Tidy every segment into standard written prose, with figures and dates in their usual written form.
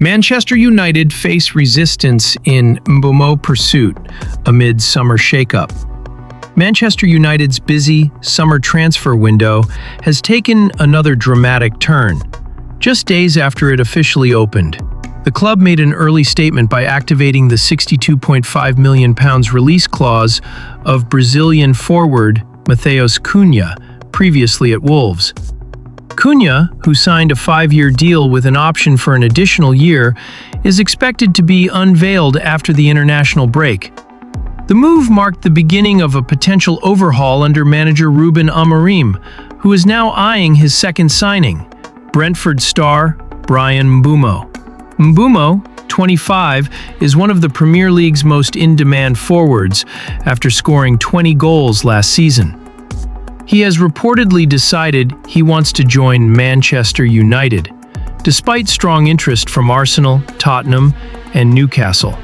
Manchester United face resistance in Mbeumo pursuit amid summer shakeup. Manchester United's busy summer transfer window has taken another dramatic turn. Just days after it officially opened, the club made an early statement by activating the £62.5 million release clause of Brazilian forward Matheus Cunha, previously at Wolves. Cunha, who signed a 5-year deal with an option for an additional year, is expected to be unveiled after the international break. The move marked the beginning of a potential overhaul under manager Ruben Amorim, who is now eyeing his second signing, Brentford star Bryan Mbeumo. Mbeumo, 25, is one of the Premier League's most in-demand forwards after scoring 20 goals last season. He has reportedly decided he wants to join Manchester United, despite strong interest from Arsenal, Tottenham, and Newcastle.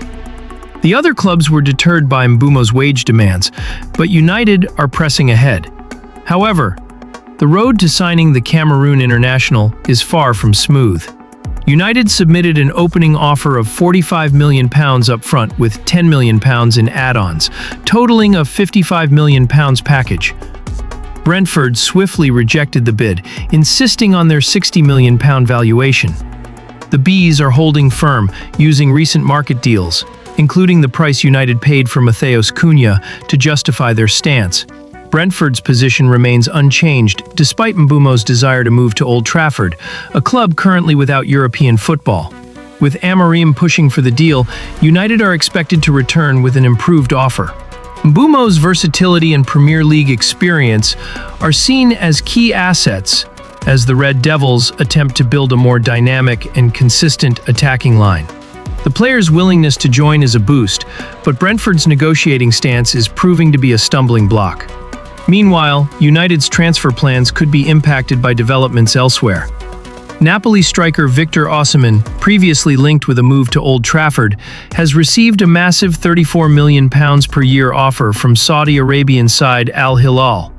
The other clubs were deterred by Mbeumo's wage demands, but United are pressing ahead. However, the road to signing the Cameroon international is far from smooth. United submitted an opening offer of £45 million up front with £10 million in add-ons, totaling a £55 million package. Brentford swiftly rejected the bid, insisting on their £60 million valuation. The Bees are holding firm, using recent market deals, including the price United paid for Matheus Cunha, to justify their stance. Brentford's position remains unchanged, despite Mbeumo's desire to move to Old Trafford, a club currently without European football. With Amorim pushing for the deal, United are expected to return with an improved offer. Mbeumo's versatility and Premier League experience are seen as key assets as the Red Devils attempt to build a more dynamic and consistent attacking line. The player's willingness to join is a boost, but Brentford's negotiating stance is proving to be a stumbling block. Meanwhile, United's transfer plans could be impacted by developments elsewhere. Napoli striker Victor Osimhen, previously linked with a move to Old Trafford, has received a massive £34 million per year offer from Saudi Arabian side Al Hilal.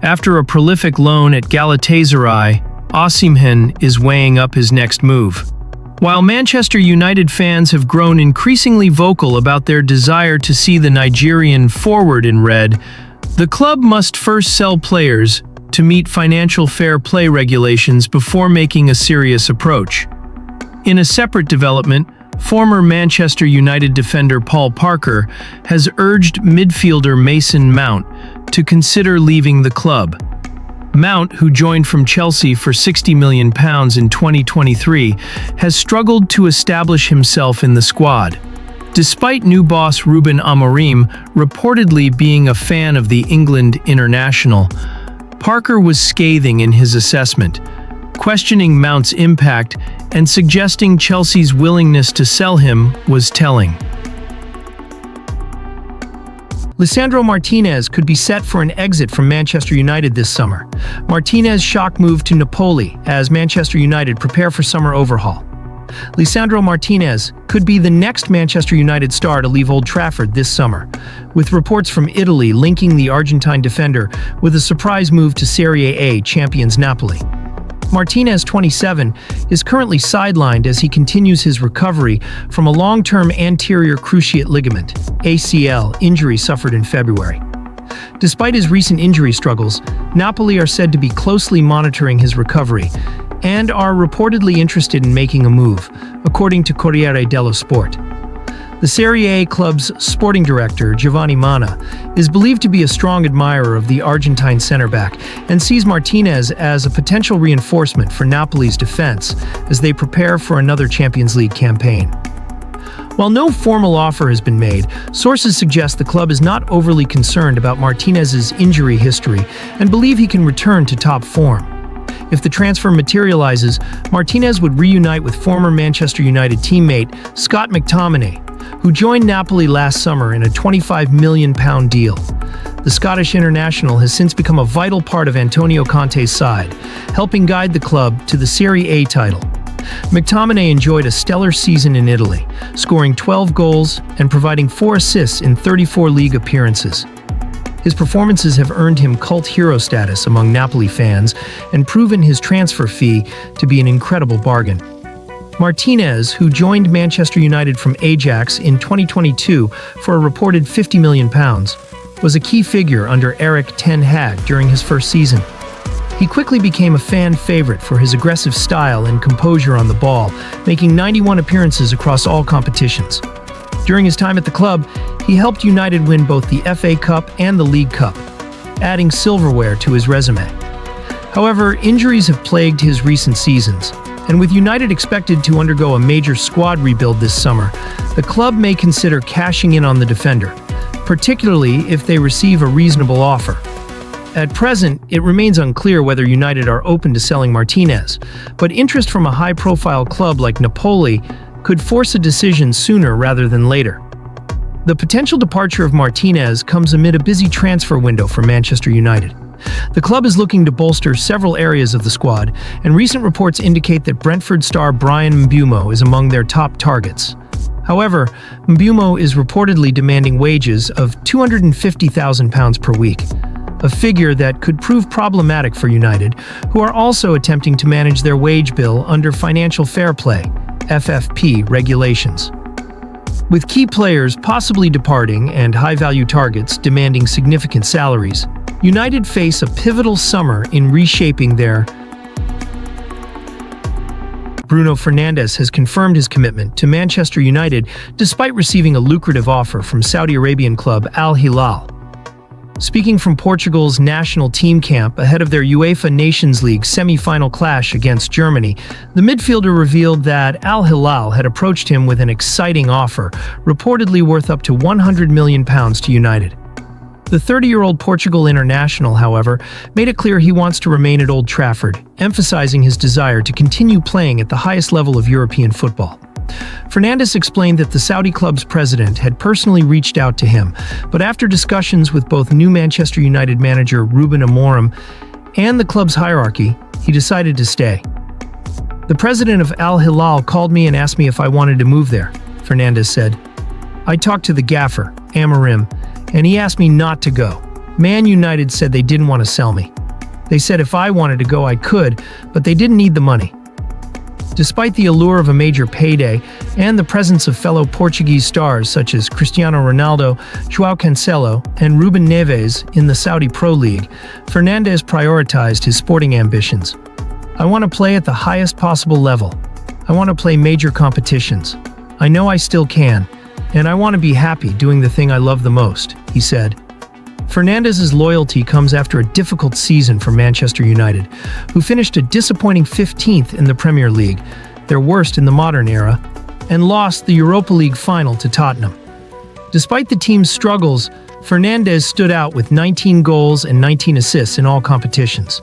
After a prolific loan at Galatasaray, Osimhen is weighing up his next move. While Manchester United fans have grown increasingly vocal about their desire to see the Nigerian forward in red, the club must first sell players to meet financial fair play regulations before making a serious approach. In a separate development, former Manchester United defender Paul Parker has urged midfielder Mason Mount to consider leaving the club. Mount, who joined from Chelsea for £60 million in 2023, has struggled to establish himself in the squad. Despite new boss Ruben Amorim reportedly being a fan of the England international, Parker was scathing in his assessment, questioning Mount's impact and suggesting Chelsea's willingness to sell him was telling. Lisandro Martinez could be set for an exit from Manchester United this summer. Martinez's shock move to Napoli as Manchester United prepare for summer overhaul. Lisandro Martinez could be the next Manchester United star to leave Old Trafford this summer, with reports from Italy linking the Argentine defender with a surprise move to Serie A champions Napoli. Martinez, 27, is currently sidelined as he continues his recovery from a long-term anterior cruciate ligament (ACL) injury suffered in February. Despite his recent injury struggles, Napoli are said to be closely monitoring his recovery and are reportedly interested in making a move, according to Corriere dello Sport. The Serie A club's sporting director, Giovanni Manna, is believed to be a strong admirer of the Argentine center-back and sees Martinez as a potential reinforcement for Napoli's defense as they prepare for another Champions League campaign. While no formal offer has been made, sources suggest the club is not overly concerned about Martinez's injury history and believe he can return to top form. If the transfer materializes, Martinez would reunite with former Manchester United teammate Scott McTominay, who joined Napoli last summer in a £25 million deal. The Scottish international has since become a vital part of Antonio Conte's side, helping guide the club to the Serie A title. McTominay enjoyed a stellar season in Italy, scoring 12 goals and providing 4 assists in 34 league appearances. His performances have earned him cult hero status among Napoli fans and proven his transfer fee to be an incredible bargain. Martinez, who joined Manchester United from Ajax in 2022 for a reported £50 million, was a key figure under Erik ten Hag during his first season. He quickly became a fan favorite for his aggressive style and composure on the ball, making 91 appearances across all competitions. During his time at the club, he helped United win both the FA Cup and the League Cup, adding silverware to his resume. However, injuries have plagued his recent seasons, and with United expected to undergo a major squad rebuild this summer, the club may consider cashing in on the defender, particularly if they receive a reasonable offer. At present, it remains unclear whether United are open to selling Martinez, but interest from a high-profile club like Napoli could force a decision sooner rather than later. The potential departure of Martinez comes amid a busy transfer window for Manchester United. The club is looking to bolster several areas of the squad, and recent reports indicate that Brentford star Bryan Mbeumo is among their top targets. However, Mbeumo is reportedly demanding wages of £250,000 per week, a figure that could prove problematic for United, who are also attempting to manage their wage bill under financial fair play (FFP) regulations. With key players possibly departing and high-value targets demanding significant salaries, United face a pivotal summer in reshaping their. Bruno Fernandes has confirmed his commitment to Manchester United despite receiving a lucrative offer from Saudi Arabian club Al Hilal. Speaking from Portugal's national team camp ahead of their UEFA Nations League semi-final clash against Germany, the midfielder revealed that Al Hilal had approached him with an exciting offer, reportedly worth up to £100 million to United. The 30-year-old Portugal international, however, made it clear he wants to remain at Old Trafford, emphasizing his desire to continue playing at the highest level of European football. Fernandes explained that the Saudi club's president had personally reached out to him, but after discussions with both new Manchester United manager Ruben Amorim and the club's hierarchy, he decided to stay. The president of Al Hilal called me and asked me if I wanted to move there, Fernandes said. I talked to the gaffer, Amorim, and he asked me not to go. Man United said they didn't want to sell me. They said if I wanted to go, I could, but they didn't need the money. Despite the allure of a major payday and the presence of fellow Portuguese stars such as Cristiano Ronaldo, João Cancelo, and Ruben Neves in the Saudi Pro League, Fernandes prioritized his sporting ambitions. I want to play at the highest possible level. I want to play major competitions. I know I still can, and I want to be happy doing the thing I love the most, he said. Fernandes' loyalty comes after a difficult season for Manchester United, who finished a disappointing 15th in the Premier League, their worst in the modern era, and lost the Europa League final to Tottenham. Despite the team's struggles, Fernandes stood out with 19 goals and 19 assists in all competitions.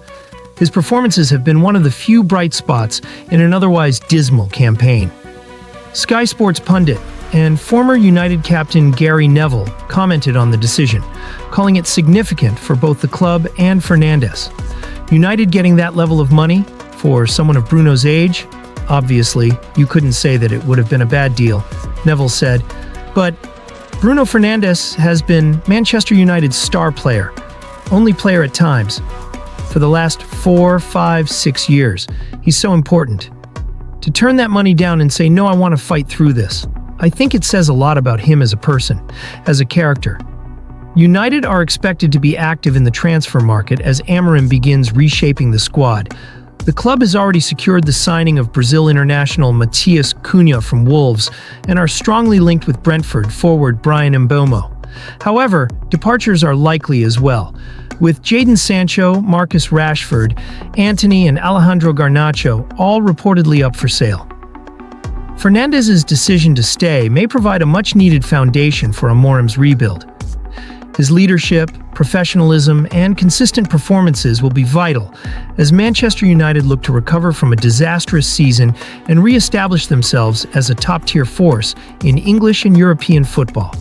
His performances have been one of the few bright spots in an otherwise dismal campaign. Sky Sports pundit and former United captain Gary Neville commented on the decision, calling it significant for both the club and Fernandes. United getting that level of money for someone of Bruno's age? Obviously, you couldn't say that it would have been a bad deal, Neville said. But Bruno Fernandes has been Manchester United's star player, only player at times. For the last 4, 5, 6 years, he's so important. To turn that money down and say, no, I want to fight through this, I think it says a lot about him as a person, as a character. United are expected to be active in the transfer market as Amorim begins reshaping the squad. The club has already secured the signing of Brazil international Matheus Cunha from Wolves and are strongly linked with Brentford forward Bryan Mbeumo. However, departures are likely as well, with Jadon Sancho, Marcus Rashford, Antony and Alejandro Garnacho all reportedly up for sale. Fernandes' decision to stay may provide a much-needed foundation for Amorim's rebuild. His leadership, professionalism, and consistent performances will be vital as Manchester United look to recover from a disastrous season and re-establish themselves as a top-tier force in English and European football.